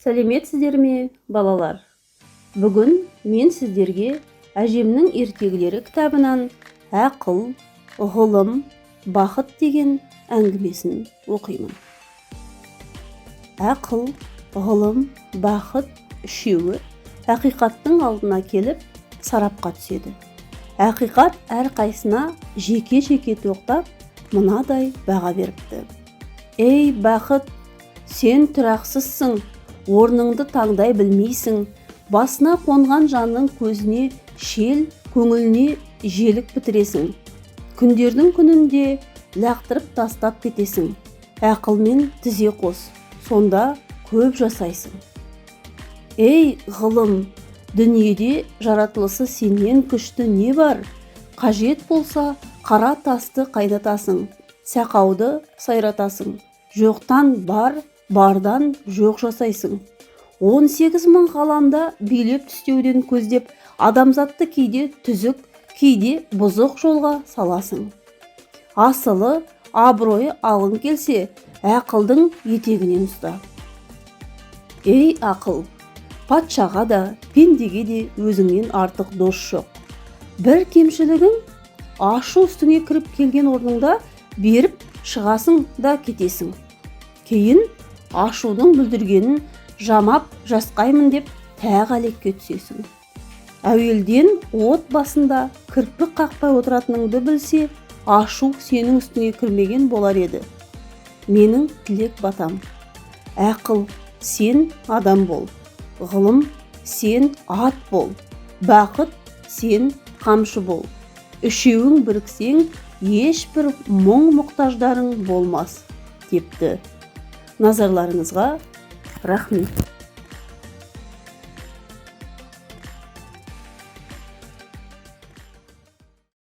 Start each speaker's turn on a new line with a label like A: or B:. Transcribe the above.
A: Сәлеметсіздер ме, балалар? Бүгін мен сіздерге әжемнің ертегілері кітабынан ақыл, ғылым, бақыт деген әңгімесін оқимын. Ақыл, ғылым, бақыт үшеуі ақиқаттың алдына келіп сарапқа түседі. Ақиқат әрқайсына жеке-жеке тоқтап, мынадай баға беріпті. Ей бақыт, сен тұрақсызсың, орныңды таңдай білмейсің, басына қонған жанның көзіне шел, көңіліне желік бітіресің. Күндердің күнінде лақтырып тастап кетесің. Ақылмен тізе қос, сонда көп жасайсың. Ей ғылым, дүниеде жаратылысы сенен күшті не бар? Қажет болса, қара тасты қайнатасың, сақауды сайратасың. Жоқтан бар, бардан жоқ жасайсың. 18.000 ғаламда билеп түстеуден көздеп, адамзатты кейде түзік, кейде бұзық жолға саласың. Асылы, абыройы алғың келсе, ақылдың етегінен ұста. Ей ақыл, патшаға да, пендеге де өзіңнен артық дос жоқ. Бір кемшілігің, ашу үстіңе кіріп келген орныңда беріп шығасың да кетесің. Кейін ашудың бүлдіргенін жамап жасқаймын деп тағы әлекке түсесің. Әуелден от басында кірпік қақпай отыратыныңды білсе, ашу сенің үстіңе кірмеген болар еді. Менің тілек батам. Ақыл, сен адам бол. Ғылым, сен ат бол. Бақыт, сен қамшы бол. Үшеуің біріксең, ешбір мұң-мұқтаждарың болмас, депті. Назарларыңызға рахмет.